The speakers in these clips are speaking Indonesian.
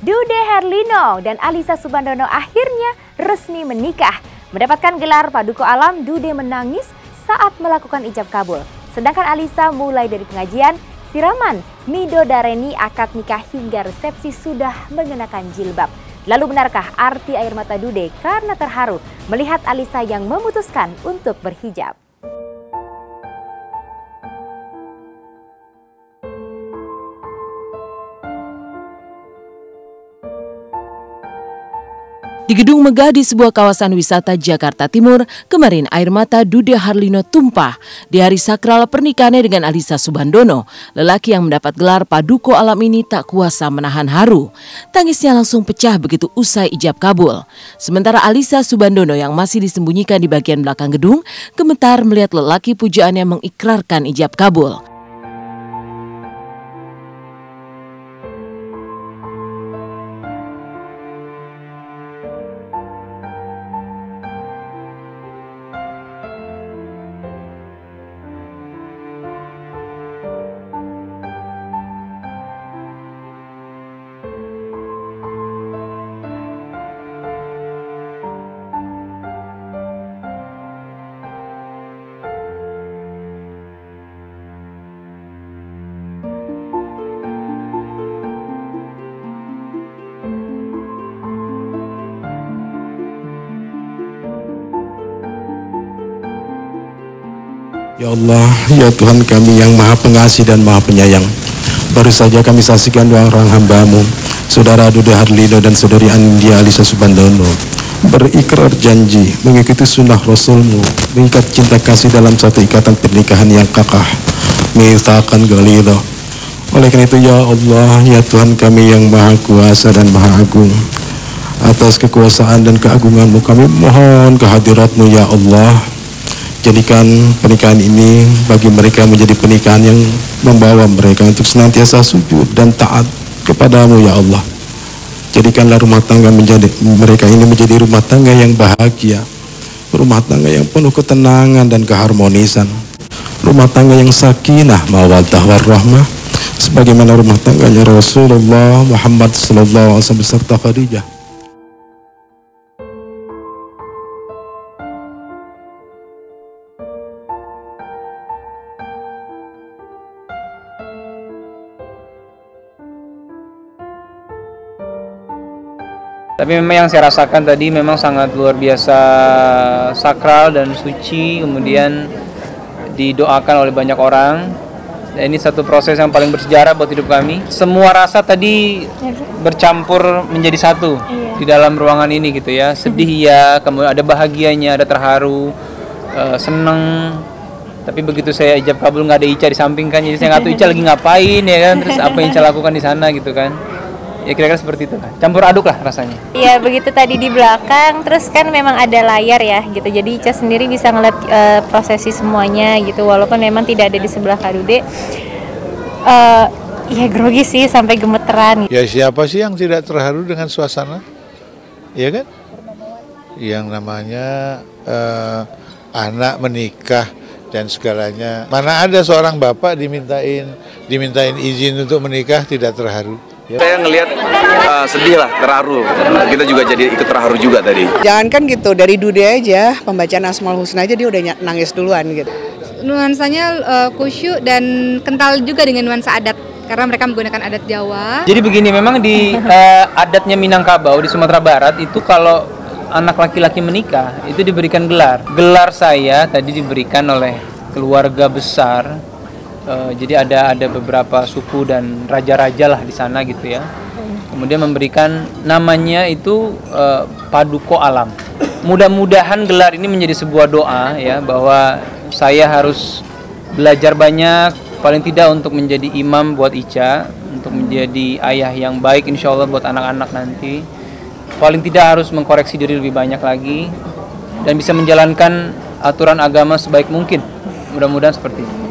Dude Herlino dan Alyssa Soebandono akhirnya resmi menikah. Mendapatkan gelar Paduka Alam, Dude menangis saat melakukan ijab kabul. Sedangkan Alyssa mulai dari pengajian, siraman, midodareni, akad nikah hingga resepsi sudah mengenakan jilbab. Lalu benarkah arti air mata Dude karena terharu melihat Alyssa yang memutuskan untuk berhijab? Di gedung megah di sebuah kawasan wisata Jakarta Timur, kemarin air mata Dude Herlino tumpah di hari sakral pernikahannya dengan Alyssa Soebandono. Lelaki yang mendapat gelar Paduka Alam ini tak kuasa menahan haru. Tangisnya langsung pecah begitu usai ijab kabul. Sementara Alyssa Soebandono yang masih disembunyikan di bagian belakang gedung, gemetar melihat lelaki pujaannya mengikrarkan ijab kabul. Ya Allah, ya Tuhan kami yang Maha Pengasih dan Maha Penyayang. Baru saja kami saksikan dua orang hamba-Mu, Saudara Dude Herlino dan Saudari Anindya Alyssa Soebandono, berikrar janji mengikuti sunnah Rasul-Mu, mengikat cinta kasih dalam satu ikatan pernikahan yang kakah, mitsaqan ghalidha. Oleh karena itu, ya Allah, ya Tuhan kami yang Maha Kuasa dan Maha Agung, atas kekuasaan dan keagungan-Mu kami mohon kehadirat-Mu ya Allah. Jadikan pernikahan ini bagi mereka menjadi pernikahan yang membawa mereka untuk senantiasa sujud dan taat kepadamu ya Allah. Jadikanlah rumah tangga mereka ini menjadi rumah tangga yang bahagia, rumah tangga yang penuh ketenangan dan keharmonisan, rumah tangga yang sakinah mawaddah warahmah, sebagaimana rumah tangganya Rasulullah Muhammad sallallahu alaihi wasallam beserta Khadijah. Tapi memang yang saya rasakan tadi memang sangat luar biasa sakral dan suci, kemudian didoakan oleh banyak orang. Dan ini satu proses yang paling bersejarah buat hidup kami. Semua rasa tadi bercampur menjadi satu di dalam ruangan ini gitu ya. Sedih ya, kemudian ada bahagianya, ada terharu, seneng. Tapi begitu saya ijab kabul nggak ada Ica di samping kan, jadi saya nggak tahu Ica lagi ngapain ya kan, terus apa yang Ica lakukan di sana gitu kan. Ya kira-kira seperti itu lah, campur aduk lah rasanya. Iya begitu tadi di belakang, terus kan memang ada layar ya gitu, jadi Ica sendiri bisa ngeliat prosesi semuanya gitu, walaupun memang tidak ada di sebelah Kak Dude. Ya grogi sih sampai gemeteran. Ya siapa sih yang tidak terharu dengan suasana, ya kan? Yang namanya anak menikah dan segalanya. Mana ada seorang bapak dimintain izin untuk menikah tidak terharu? Saya ngelihat sedih lah, terharu. Kita juga jadi ikut terharu juga tadi. Jangankan gitu, dari Dude aja, pembacaan Asmaul Husna aja dia udah nangis duluan gitu. Nuansanya khusyuk dan kental juga dengan nuansa adat, karena mereka menggunakan adat Jawa. Jadi begini, memang di adatnya Minangkabau di Sumatera Barat itu kalau anak laki-laki menikah itu diberikan gelar. Gelar saya tadi diberikan oleh keluarga besar. Jadi ada beberapa suku dan raja-raja lah di sana gitu ya. Kemudian memberikan namanya itu Paduka Alam. Mudah-mudahan gelar ini menjadi sebuah doa ya, bahwa saya harus belajar banyak, paling tidak untuk menjadi imam buat Ica, untuk menjadi ayah yang baik insya Allah buat anak-anak nanti. Paling tidak harus mengkoreksi diri lebih banyak lagi dan bisa menjalankan aturan agama sebaik mungkin. Mudah-mudahan seperti itu.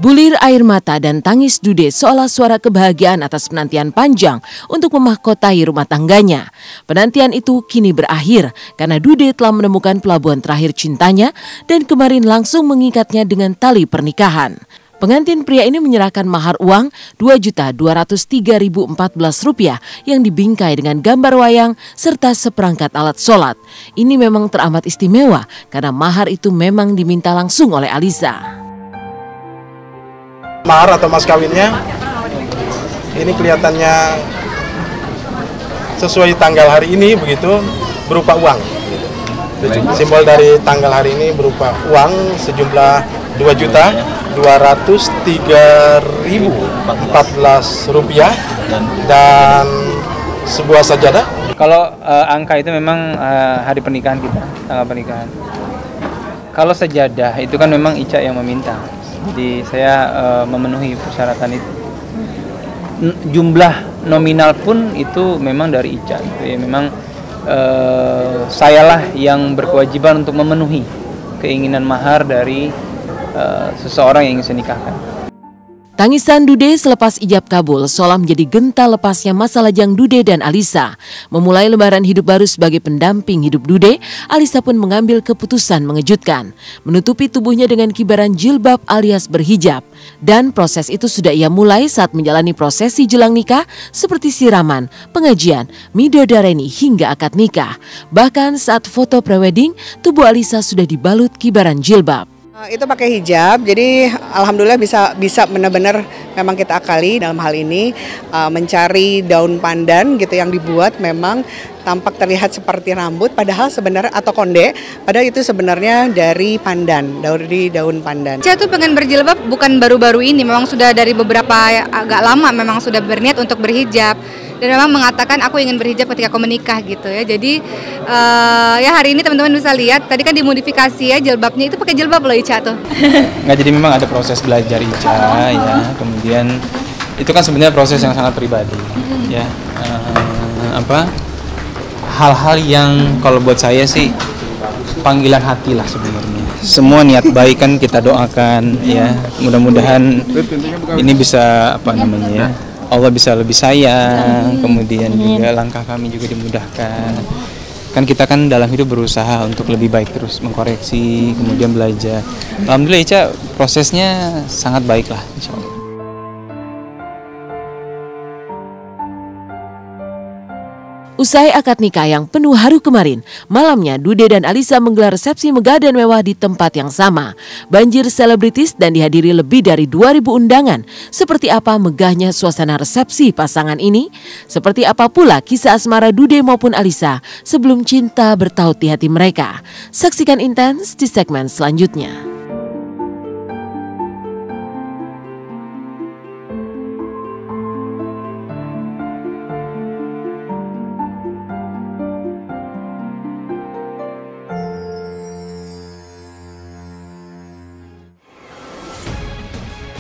Bulir air mata dan tangis Dude seolah suara kebahagiaan atas penantian panjang untuk memahkotai rumah tangganya. Penantian itu kini berakhir karena Dude telah menemukan pelabuhan terakhir cintanya dan kemarin langsung mengikatnya dengan tali pernikahan. Pengantin pria ini menyerahkan mahar uang Rp2.203.014 yang dibingkai dengan gambar wayang serta seperangkat alat sholat. Ini memang teramat istimewa karena mahar itu memang diminta langsung oleh Alisa. Mahar atau mas kawinnya ini kelihatannya sesuai tanggal hari ini begitu, berupa uang. Simbol dari tanggal hari ini berupa uang sejumlah Rp2.203.014 dan sebuah sajadah. Kalau angka itu memang hari pernikahan kita, tanggal pernikahan. Kalau sajadah itu kan memang Ica yang meminta. Jadi saya memenuhi persyaratan itu. Jumlah nominal pun itu memang dari Ica. Gitu ya. Memang sayalah yang berkewajiban untuk memenuhi keinginan mahar dari seseorang yang ingin saya nikahkan. Tangisan Dude selepas ijab kabul seolah menjadi genta lepasnya masa lajang Dude dan Alisa. Memulai lembaran hidup baru sebagai pendamping hidup Dude, Alisa pun mengambil keputusan mengejutkan. Menutupi tubuhnya dengan kibaran jilbab alias berhijab. Dan proses itu sudah ia mulai saat menjalani prosesi jelang nikah seperti siraman, pengajian, midodareni hingga akad nikah. Bahkan saat foto prewedding, tubuh Alisa sudah dibalut kibaran jilbab. Itu pakai hijab, jadi alhamdulillah bisa benar-benar memang kita akali dalam hal ini mencari daun pandan gitu yang dibuat memang tampak terlihat seperti rambut, padahal sebenarnya atau konde, padahal itu sebenarnya dari pandan, dari daun pandan. Saya tuh pengen berjilbab bukan baru-baru ini, memang sudah dari beberapa agak lama memang sudah berniat untuk berhijab. Dan memang mengatakan aku ingin berhijab ketika aku menikah gitu ya. Jadi ya hari ini teman-teman bisa lihat, tadi kan dimodifikasi ya jilbabnya, itu pakai jilbab loh Ica tuh. Nggak, jadi memang ada proses belajar Ica ya. Kemudian itu kan sebenarnya proses yang sangat pribadi ya. Hal-hal yang kalau buat saya sih panggilan hati lah sebenarnya. Semua niat baik kan kita doakan ya. Mudah-mudahan ini bisa Allah bisa lebih sayang, kemudian juga langkah kami juga dimudahkan. Kan kita kan dalam hidup berusaha untuk lebih baik terus, mengkoreksi, kemudian belajar. Alhamdulillah Ica prosesnya sangat baik lah, insya Allah. Usai akad nikah yang penuh haru kemarin, malamnya Dude dan Alisa menggelar resepsi megah dan mewah di tempat yang sama. Banjir selebritis dan dihadiri lebih dari 2.000 undangan. Seperti apa megahnya suasana resepsi pasangan ini? Seperti apa pula kisah asmara Dude maupun Alisa sebelum cinta bertaut di hati mereka? Saksikan intens di segmen selanjutnya.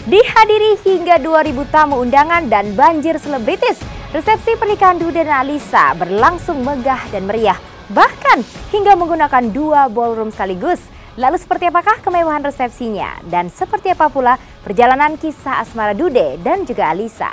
Dihadiri hingga 2.000 tamu undangan dan banjir selebritis, resepsi pernikahan Dude dan Alisa berlangsung megah dan meriah. Bahkan hingga menggunakan 2 ballroom sekaligus. Lalu seperti apakah kemewahan resepsinya? Dan seperti apa pula perjalanan kisah asmara Dude dan juga Alisa?